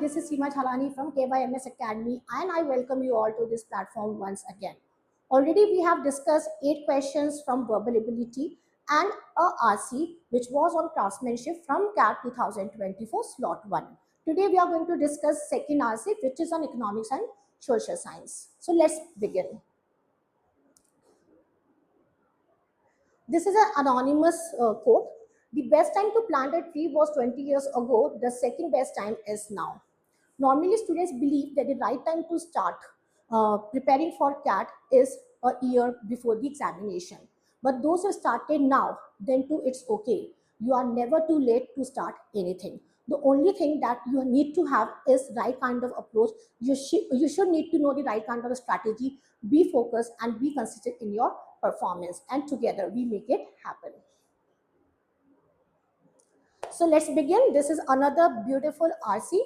this is Seema Chalani from KYMS Academy, and I welcome you all to this platform once again. Already we have discussed 8 questions from verbal ability and a RC, which was on craftsmanship from CAT 2024 slot 1. Today we are going to discuss second RC, which is on economics and social science. So let's begin. This is an anonymous quote. The best time to plant a tree was 20 years ago. The second best time is now. Normally, students believe that the right time to start preparing for CAT is a year before the examination. But those who started now, then too it's okay. You are never too late to start anything. The only thing that you need to have is right kind of approach. You should need to know the right kind of strategy, be focused and be consistent in your performance, and together we make it happen. So let's begin. This is another beautiful RC.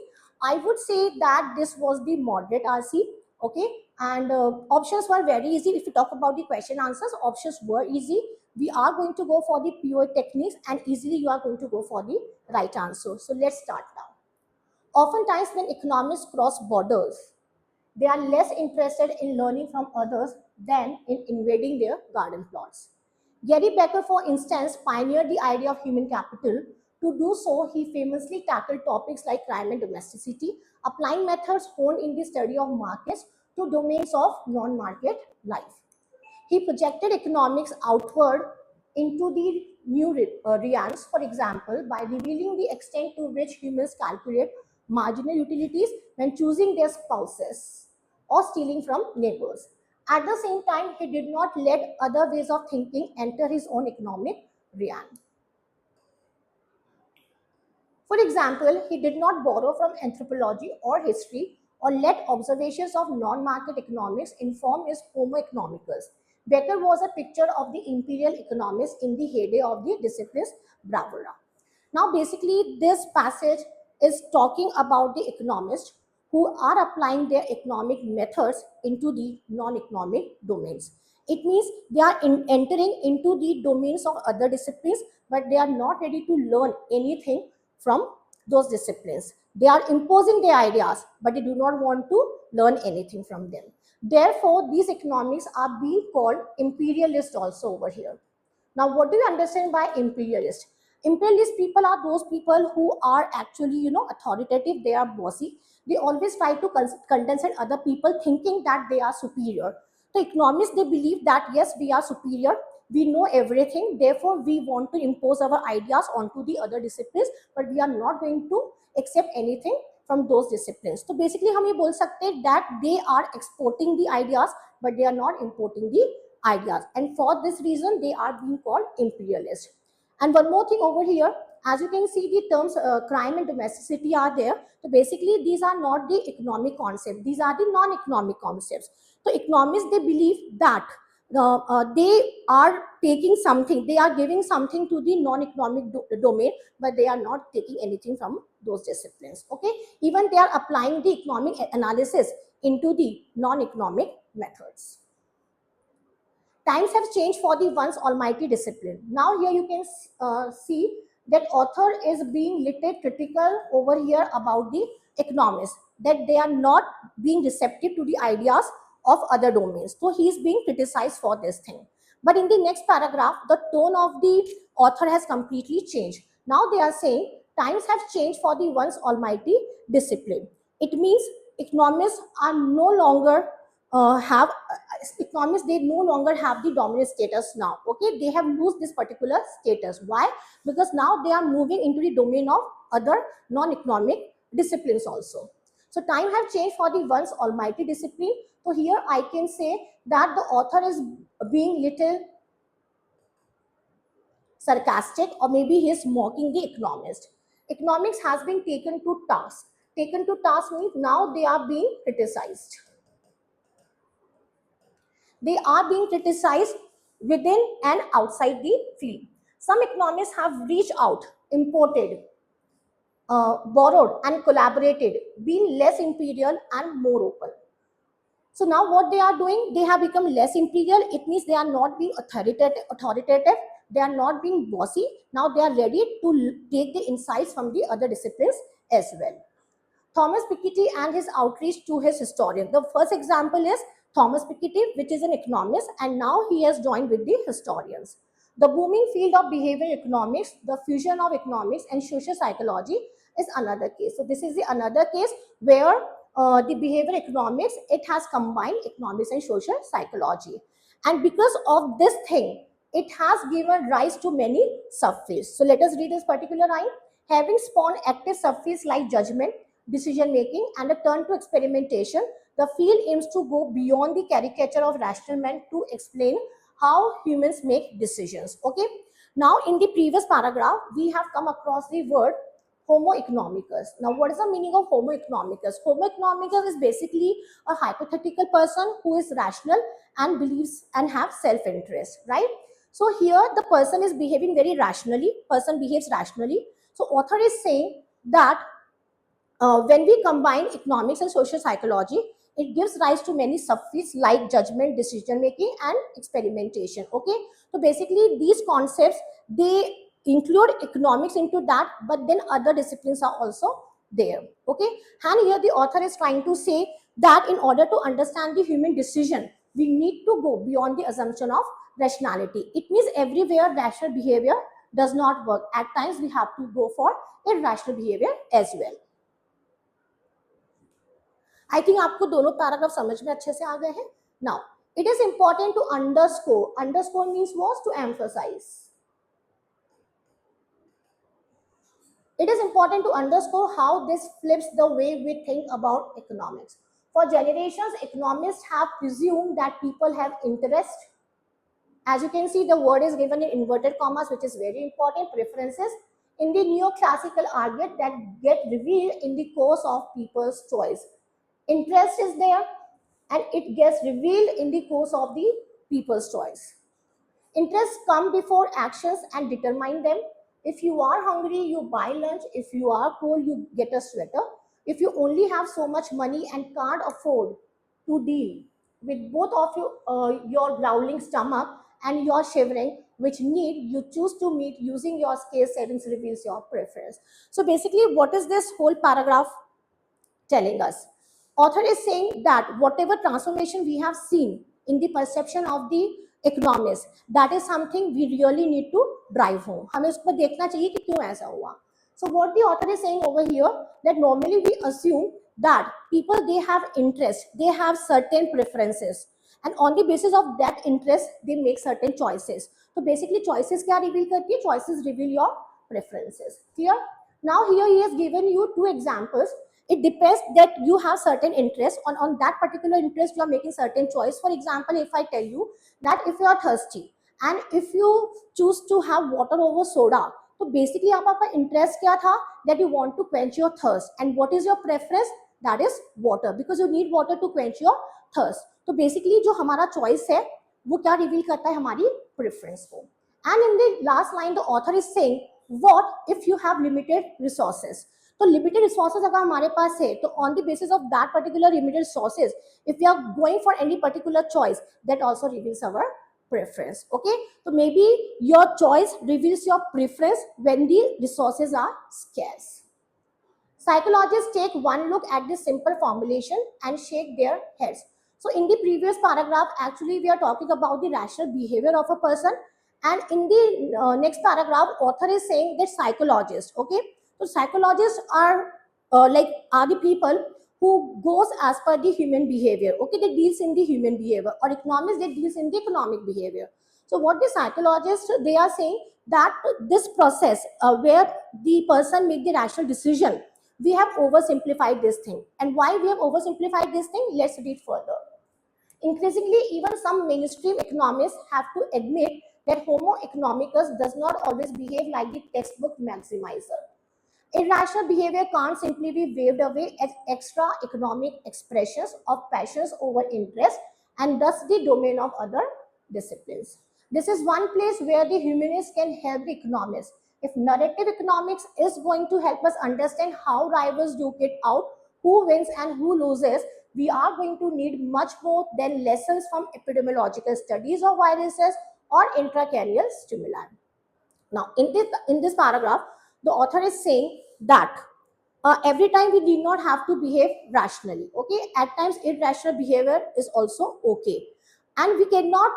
I would say that this was the moderate RC, okay? And options were very easy. If you talk about the question answers, options were easy. We are going to go for the POA techniques, and easily you are going to go for the right answer. So let's start now. Oftentimes when economists cross borders, they are less interested in learning from others than in invading their garden plots. Gary Becker, for instance, pioneered the idea of human capital. To do so, he famously tackled topics like crime and domesticity, applying methods honed in the study of markets to domains of non-market life. He projected economics outward into the new realms, for example, by revealing the extent to which humans calculate marginal utilities when choosing their spouses or stealing from neighbors. At the same time, he did not let other ways of thinking enter his own economic realm. For example, he did not borrow from anthropology or history or let observations of non-market economics inform his Homo economicus. Becker was a picture of the imperial economists in the heyday of the disciplines bravura. Now, basically, this passage is talking about the economists who are applying their economic methods into the non-economic domains. It means they are entering into the domains of other disciplines, but they are not ready to learn anything from those disciplines. They are imposing their ideas, but they do not want to learn anything from them. Therefore, these economics are being called imperialist also over here. Now, what do you understand by imperialist? Imperialist people are those people who are actually, authoritative. They are bossy. They always try to condensate other people, thinking that they are superior. So economists, they believe that yes, we are superior. We know everything. Therefore, we want to impose our ideas onto the other disciplines, but we are not going to accept anything from those disciplines. So basically, हम ये बोल सकते हैं that they are exporting the ideas, but they are not importing the ideas, and for this reason they are being called imperialist. And one more thing over here, as you can see, the terms crime and domesticity are there. So basically these are not the economic concepts, these are the non-economic concepts. So economists, they believe that they are taking something, they are giving something to the non-economic domain, but they are not taking anything from those disciplines. Okay, even they are applying the economic analysis into the non-economic methods. Times have changed for the once almighty discipline. Now here you can see that author is being little critical over here about the economists, that they are not being receptive to the ideas of other domains. So he is being criticized for this thing. But in the next paragraph, the tone of the author has completely changed. Now they are saying times have changed for the once almighty discipline. It means economists are no longer economists, they no longer have the dominant status now. Okay, they have lost this particular status. Why? Because now they are moving into the domain of other non-economic disciplines also. So time have changed for the once almighty discipline. So here I can say that the author is being little sarcastic, or maybe he is mocking the economist. Economics has been taken to task. Taken to task means now they are being criticized. They are being criticized within and outside the field. Some economists have reached out, imported, borrowed and collaborated, been less imperial and more open. So now what they are doing, they have become less imperial. It means they are not being authoritative, they are not being bossy. Now they are ready to take the insights from the other disciplines as well. Thomas Piketty and his outreach to his historian. The first example is Thomas Piketty, which is an economist, and now he has joined with the historians. The booming field of behavioral economics, the fusion of economics and social psychology is another case. So this is the another case where the behavioral economics, it has combined economics and social psychology. And because of this thing, it has given rise to many subfields. So let us read this particular line. Having spawned active subfields like judgment, decision making, and a turn to experimentation, the field aims to go beyond the caricature of rational men to explain how humans make decisions. Okay. Now, in the previous paragraph, we have come across the word Homo economicus. Now, what is the meaning of Homo economicus? Homo economicus is basically a hypothetical person who is rational and believes and have self-interest, right? So here the person is behaving very rationally, person behaves rationally. So author is saying that when we combine economics and social psychology, it gives rise to many subfields like judgment, decision making, and experimentation. Okay, so basically these concepts, they include economics into that, but then other disciplines are also there. Okay, and here the author is trying to say that in order to understand the human decision, we need to go beyond the assumption of rationality. It means everywhere rational behavior does not work. At times we have to go for irrational behavior as well. I think आपको दोनों paragraph समझ में अच्छे से आ गए हैं. Now it is important to underscore means was to emphasize. It is important to underscore how this flips the way we think about economics. For generations, economists have presumed that people have interest. As you can see, the word is given in inverted commas, which is very important. Preferences in the neoclassical argument that get revealed in the course of people's choice. Interest is there, and it gets revealed in the course of the people's choice. Interests come before actions and determine them. If you are hungry, you buy lunch. If you are cold, you get a sweater. If you only have so much money and can't afford to deal with both of you, your growling stomach and your shivering, which need you choose to meet using your scale savings reveals your preference. So basically, what is this whole paragraph telling us? Author is saying that whatever transformation we have seen in the perception of the economics, that is something we really need to drive home. हमें उसको देखना चाहिए कि क्यों ऐसा हुआ. So what the author is saying over here, that normally we assume that people, they have interest, they have certain preferences, and on the basis of that interest they make certain choices. So basically choices क्या reveal करती है? Choices reveal your preferences. Clear? Now here he has given you two examples. It depends that you have certain interest. On that particular interest you are making certain choice. For example, if I tell you that if you are thirsty and if you choose to have water over soda, so basically आपका interest क्या था? That you want to quench your thirst. And what is your preference? That is water, because you need water to quench your thirst. So basically जो हमारा choice है वो क्या reveal करता है? हमारी preference को. And in the last line the author is saying, what if you have limited resources? तो लिमिटेड रिसोर्सेज अगर हमारे पास है, तो on the basis of that particular limited resources, if you are going for any particular choice, that also reveals our preference. Okay, so maybe your choice reveals your preference when the resources are scarce. Psychologists take one look at this simple formulation and shake their heads. So in the previous paragraph, actually we are talking about the rational behavior of a person, and in the next paragraph author is saying that psychologists, okay, so psychologists are are the people who goes as per the human behavior. Okay, they deals in the human behavior, or economists, they deals in the economic behavior. So what the psychologists, they are saying that this process where the person make the rational decision, we have oversimplified this thing. And why we have oversimplified this thing? Let's read further. Increasingly, even some mainstream economists have to admit that Homo economicus does not always behave like the textbook maximizer. Irrational behavior can't simply be waved away as extra economic expressions of passions over interest, and thus the domain of other disciplines. This is one place where the humanists can help the economists. If narrative economics is going to help us understand how rivals duke it out, who wins and who loses, we are going to need much more than lessons from epidemiological studies of viruses or intracranial stimuli. Now, in this paragraph, the author is saying that every time we need not have to behave rationally. Okay, at times irrational behavior is also okay, and we cannot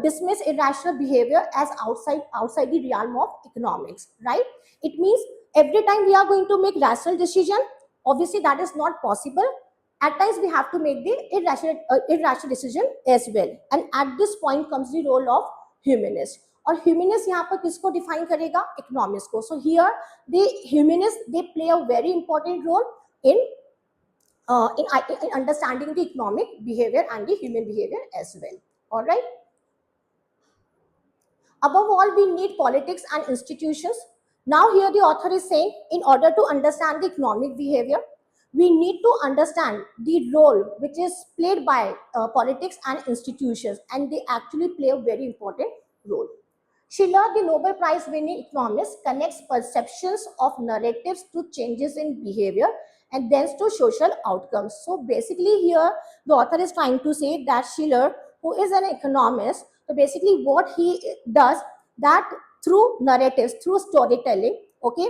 dismiss irrational behavior as outside the realm of economics, right? It means every time we are going to make rational decision, obviously that is not possible. At times we have to make the irrational decision as well, and at this point comes the role of humanist. और humanist यहाँ पर किसको define करेगा? Economics को. So here the humanists, they play a very important role in in understanding the economic behavior and the human behavior as well. All right. Above all, we need politics and institutions. Now, here the author is saying, in order to understand the economic behavior, we need to understand the role which is played by politics and institutions, and they actually play a very important role. Schiller, the Nobel Prize winning economist, connects perceptions of narratives to changes in behavior and then to social outcomes. So basically here the author is trying to say that Schiller, who is an economist, so basically what he does, that through narratives, through storytelling, okay,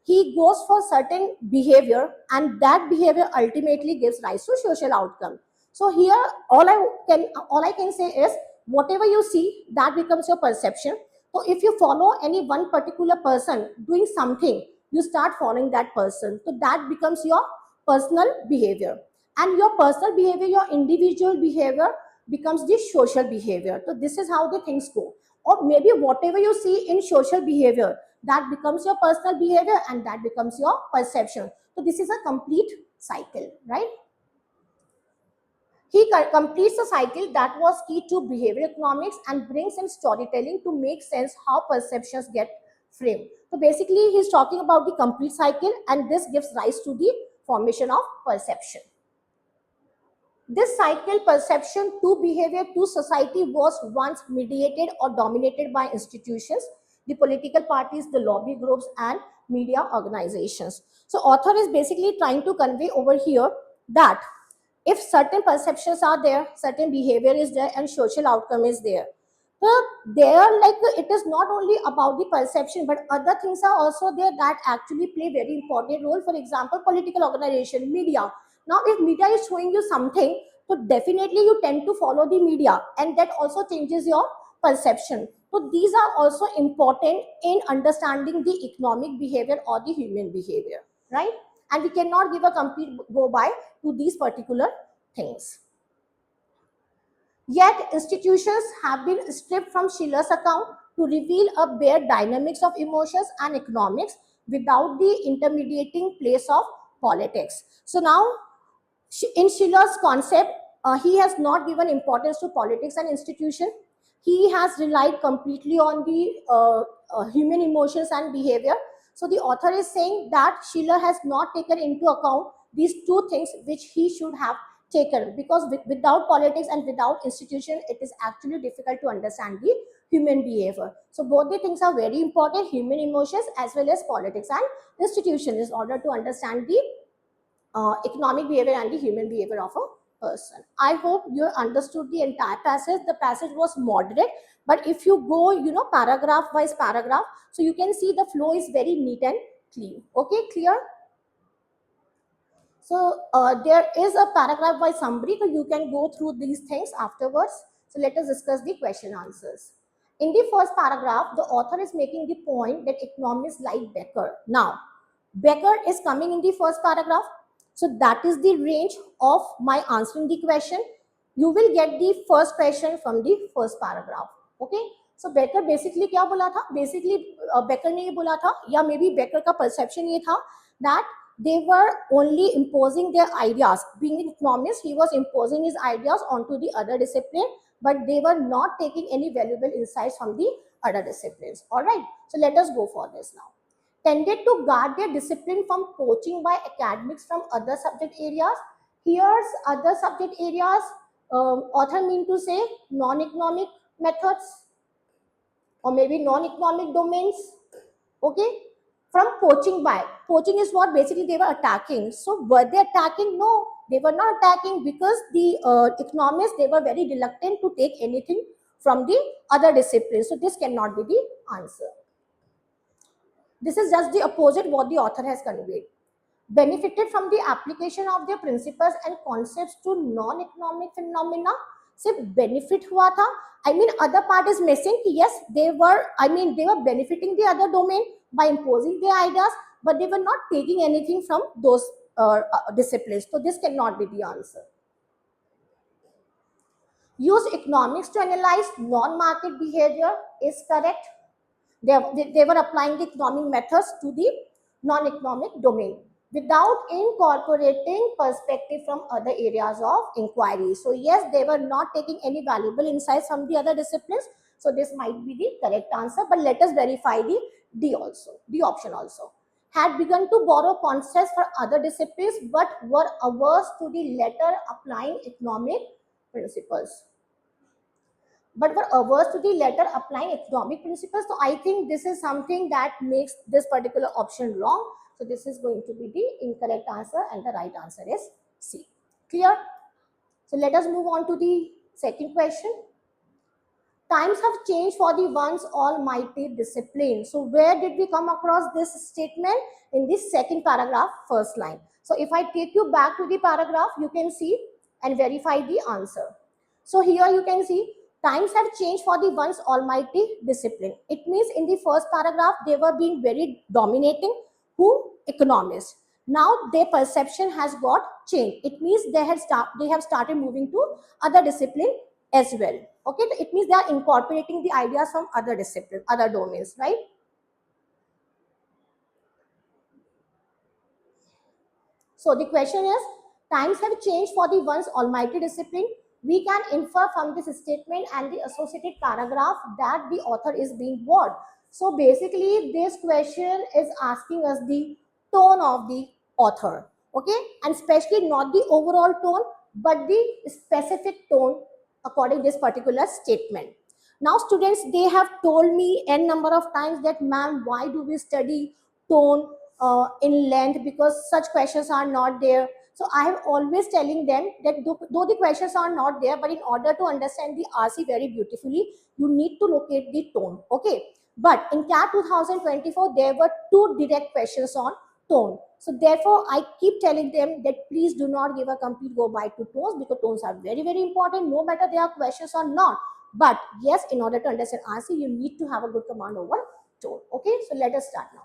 he goes for certain behavior, and that behavior ultimately gives rise to social outcome. So here all I can say is, whatever you see, that becomes your perception. So if you follow any one particular person doing something, you start following that person. So that becomes your personal behavior. And your personal behavior, your individual behavior becomes the social behavior. So this is how the things go. Or maybe whatever you see in social behavior, that becomes your personal behavior, and that becomes your perception. So this is a complete cycle, right? He completes a cycle that was key to behavioral economics and brings in storytelling to make sense how perceptions get framed. So basically, he's talking about the complete cycle, and this gives rise to the formation of perception. This cycle, perception to behavior to society, was once mediated or dominated by institutions, the political parties, the lobby groups, and media organizations. So author is basically trying to convey over here that if certain perceptions are there, certain behavior is there, and social outcome is there, so there, like, it is not only about the perception, but other things are also there that actually play very important role. For example, political organization, media. Now if media is showing you something, so definitely you tend to follow the media, and that also changes your perception. So these are also important in understanding the economic behavior or the human behavior, right? And we cannot give a complete go by to these particular things. Yet institutions have been stripped from Schiller's account to reveal a bare dynamics of emotions and economics without the intermediating place of politics. So now, in Schiller's concept, he has not given importance to politics and institution. He has relied completely on the human emotions and behavior. So the author is saying that Schiller has not taken into account these two things which he should have taken, because without politics and without institution, it is actually difficult to understand the human behavior. So both the things are very important, human emotions as well as politics and institution, in order to understand the economic behavior and the human behavior of a person. I hope you understood the entire passage. The passage was moderate, but if you go, paragraph wise paragraph, so you can see the flow is very neat and clean. Okay, clear? So there is a paragraph by summary, so you can go through these things afterwards. So let us discuss the question answers. In the first paragraph, the author is making the point that economists like Becker. Now, Becker is coming in the first paragraph. So that is the range of my answering the question. You will get the first question from the first paragraph. Okay. So Becker basically क्या बोला था? Basically Becker ने ये बोला था, या maybe Becker का perception ये था that they were only imposing their ideas. Being an economist, he was imposing his ideas onto the other discipline, but they were not taking any valuable insights from the other disciplines. All right. So let us go for this now. Tended to guard their discipline from poaching by academics from other subject areas. Here's other subject areas. Author mean to say non-economic methods or maybe non-economic domains. Okay, from poaching by. Poaching is what basically they were attacking. So were they attacking? No, they were not attacking, because the economists, they were very reluctant to take anything from the other disciplines. So this cannot be the answer. This is just the opposite what the author has conveyed. benefited from the application of their principles and concepts to non-economic phenomena. सिर्फ benefit हुआ था. I mean, other part is missing. Yes, they were benefiting the other domain by imposing their ideas, but they were not taking anything from those disciplines. So this cannot be the answer. Use economics to analyze non-market behavior is correct. They were applying the economic methods to the non-economic domain without incorporating perspective from other areas of inquiry. So yes, they were not taking any valuable insights from the other disciplines. So this might be the correct answer, but let us verify the D also, the option also. Had begun to borrow concepts for other disciplines, but were averse to the latter applying economic principles. But were averse to the latter applying economic principles. So I think this is something that makes this particular option wrong. So this is going to be the incorrect answer, and the right answer is C. Clear? So let us move on to the second question. Times have changed for the once almighty discipline. So where did we come across this statement? In this second paragraph, first line. So if I take you back to the paragraph, you can see and verify the answer. So here you can see times have changed for the once almighty discipline. It means in the first paragraph, they were being very dominating. Who? Economists. Now their perception has got changed. It means they have started moving to other discipline as well. Okay, it means they are incorporating the ideas from other disciplines, other domains, right? So the question is, times have changed for the once almighty discipline. We can infer from this statement and the associated paragraph that the author is being what? So basically, this question is asking us the tone of the author, okay? And especially not the overall tone, but the specific tone according to this particular statement. Now, students, they have told me n number of times that, ma'am, why do we study tone in length, because such questions are not there. So I have always telling them that though the questions are not there, but in order to understand the RC very beautifully, you need to locate the tone. Okay. But in CAT 2024, there were two direct questions on tone. So therefore, I keep telling them that please do not give a complete go by to tones, because tones are very, very important, no matter they are questions or not. But yes, in order to understand RC, you need to have a good command over tone. Okay. So let us start now.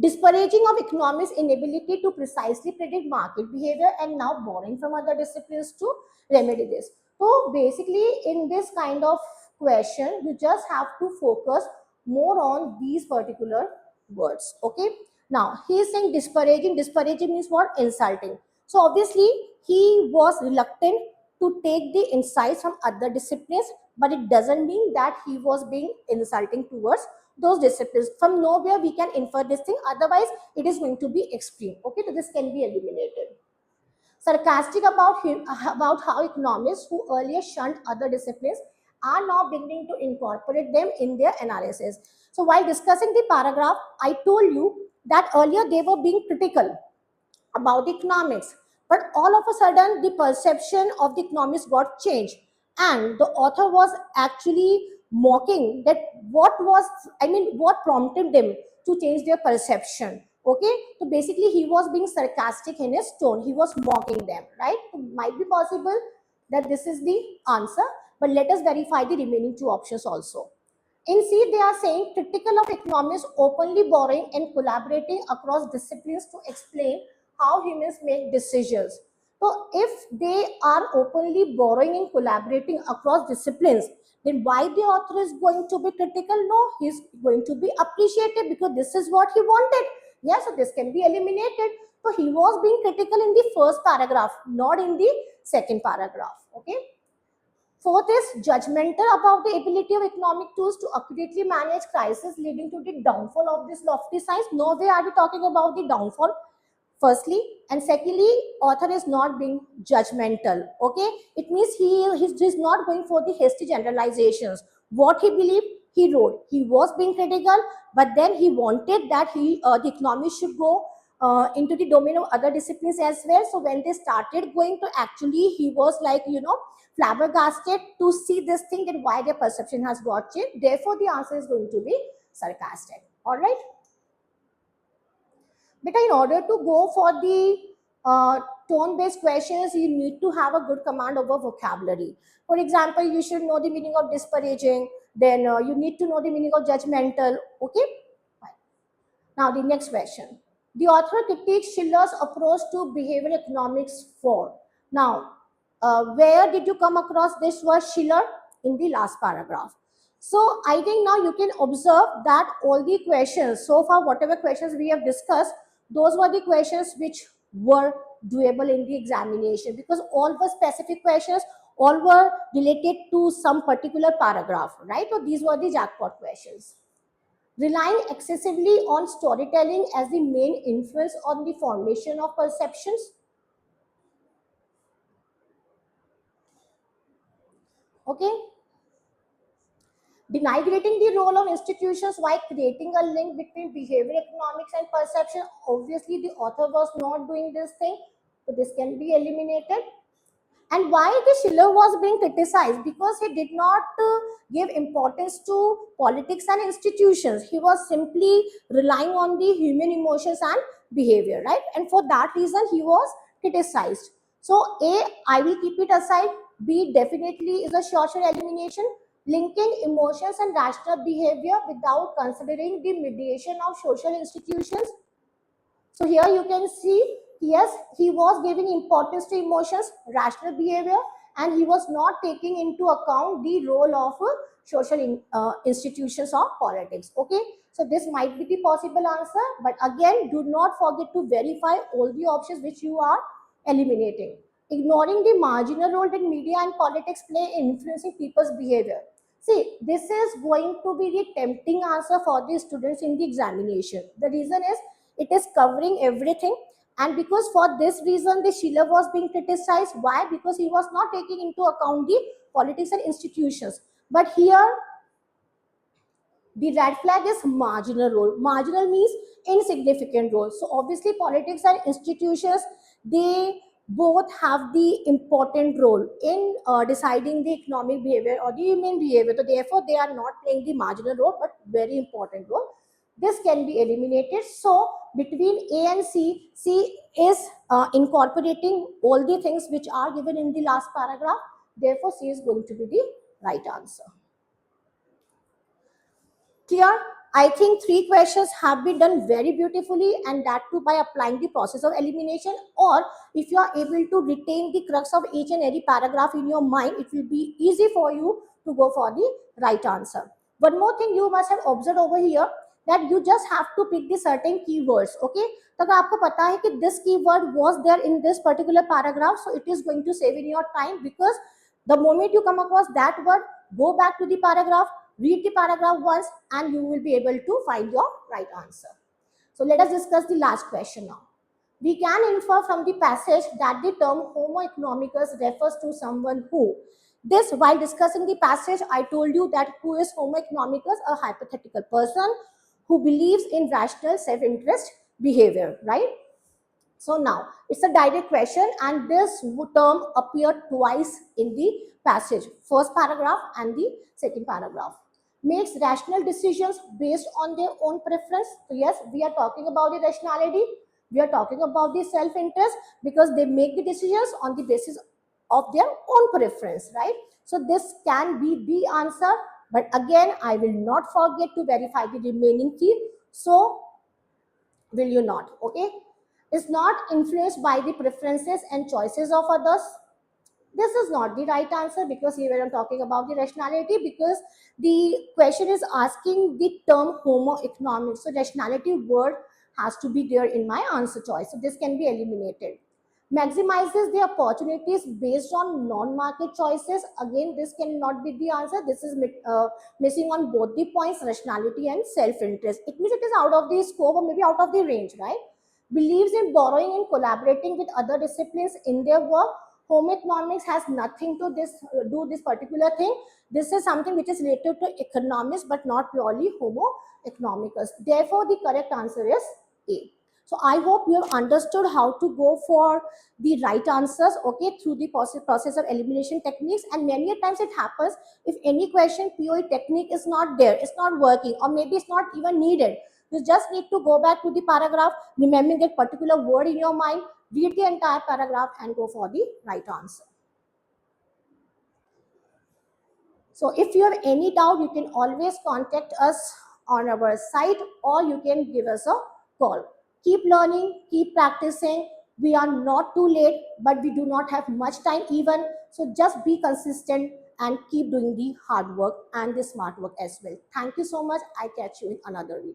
Disparaging of economics' inability to precisely predict market behavior, and now borrowing from other disciplines to remedy this. So basically, in this kind of question, you just have to focus more on these particular words. Okay. Now he is saying disparaging. Disparaging means what? Insulting. So obviously he was reluctant to take the insights from other disciplines, but it doesn't mean that he was being insulting towards those disciplines. From nowhere we can infer this thing, otherwise it is going to be extreme. Okay, so this can be eliminated. Sarcastic about how economists who earlier shunned other disciplines are now beginning to incorporate them in their analysis. So while discussing the paragraph, I told you that earlier they were being critical about economics, but all of a sudden the perception of the economics got changed, and the author was actually mocking that what prompted them to change their perception. Okay, so basically he was being sarcastic in his tone, he was mocking them, right? So might be possible that this is the answer, but let us verify the remaining two options also. In C, they are saying critical of economists openly borrowing and collaborating across disciplines to explain how humans make decisions. So, if they are openly borrowing and collaborating across disciplines, then why the author is going to be critical? No, he's going to be appreciated because this is what he wanted. Yes, so this can be eliminated. So, he was being critical in the first paragraph, not in the second paragraph. Okay. Fourth is judgmental about the ability of economic tools to accurately manage crisis, leading to the downfall of this lofty science. Nowhere are we talking about the downfall, firstly. And secondly, author is not being judgmental. Okay, it means he's not going for the hasty generalizations. What he believed, he wrote. He was being critical, but then he wanted that the economics should go into the domain of other disciplines as well. So when they started going to, actually he was like, flabbergasted to see this thing, that why their perception has got changed. Therefore the answer is going to be sarcastic. All right. But in order to go for the tone-based questions, you need to have a good command over vocabulary. For example, you should know the meaning of disparaging, then you need to know the meaning of judgmental. Okay? Fine. Now, the next question. The author critiques Schiller's approach to behavioral economics for. Now, where did you come across this word Schiller? In the last paragraph. So, I think now you can observe that all the questions, so far, whatever questions we have discussed, those were the questions which were doable in the examination because all were specific questions, all were related to some particular paragraph, right? So, these were the jackpot questions. Relying excessively on storytelling as the main influence on the formation of perceptions. Okay, denigrating the role of institutions while creating a link between behavior economics and perception. Obviously, the author was not doing this thing, so this can be eliminated. And why the Schiller was being criticized? Because he did not give importance to politics and institutions. He was simply relying on the human emotions and behavior, right? And for that reason, he was criticized. So, A, I will keep it aside. B, definitely is a short elimination. Linking emotions and rational behavior without considering the mediation of social institutions. So here you can see, yes, he was giving importance to emotions, rational behavior, and he was not taking into account the role of social institutions or politics. Okay, so this might be the possible answer, but again, do not forget to verify all the options which you are eliminating. Ignoring the marginal role that media and politics play in influencing people's behavior. See, this is going to be the tempting answer for the students in the examination. The reason is it is covering everything, and because for this reason the Schiller was being criticized. Why? Because he was not taking into account the politics and institutions. But here the red flag is marginal role. Marginal means insignificant role. So obviously politics and institutions, they both have the important role in deciding the economic behavior or the human behavior. So therefore they are not playing the marginal role but very important role. This can be eliminated. So between A and C, C is incorporating all the things which are given in the last paragraph. Therefore C is going to be the right answer. Clear? I think three questions have been done very beautifully, and that too by applying the process of elimination. Or if you are able to retain the crux of each and every paragraph in your mind, it will be easy for you to go for the right answer. One more thing you must have observed over here, that you just have to pick the certain keywords. Okay, तो अगर आपको पता है कि this keyword was there in this particular paragraph, so it is going to save in your time, because the moment you come across that word, go back to the paragraph, read the paragraph once, and you will be able to find your right answer. So let us discuss the last question now. We can infer from the passage that the term Homo economicus refers to someone who. This, while discussing the passage, I told you that who is Homo economicus? A hypothetical person who believes in rational self-interest behavior, right? So now it's a direct question, and this term appeared twice in the passage, first paragraph and the second paragraph. Makes rational decisions based on their own preference. So yes, we are talking about the rationality, we are talking about the self-interest, because they make the decisions on the basis of their own preference, right? So this can be the answer, but again, I will not forget to verify the remaining three. So will you not? Okay, is not influenced by the preferences and choices of others. This is not the right answer, because here I'm talking about the rationality, because the question is asking the term Homo economics. So rationality word has to be there in my answer choice. So this can be eliminated. Maximizes the opportunities based on non-market choices. Again, this cannot be the answer. This is missing on both the points, rationality and self-interest. It means it is out of the scope or maybe out of the range, right? Believes in borrowing and collaborating with other disciplines in their work. Home economics has nothing to do this particular thing. This is something which is related to economics, but not purely Homo economicus. Therefore, the correct answer is A. So I hope you have understood how to go for the right answers, okay, through the process of elimination techniques. And many a times it happens, if any question POE technique is not there, it's not working, or maybe it's not even needed, You just need to go back to the paragraph, remembering that particular word in your mind, read the entire paragraph and go for the right answer. So if you have any doubt, you can always contact us on our site or you can give us a call. Keep learning, keep practicing. We are not too late, but we do not have much time even. So just be consistent and keep doing the hard work and the smart work as well. Thank you so much. I catch you in another video.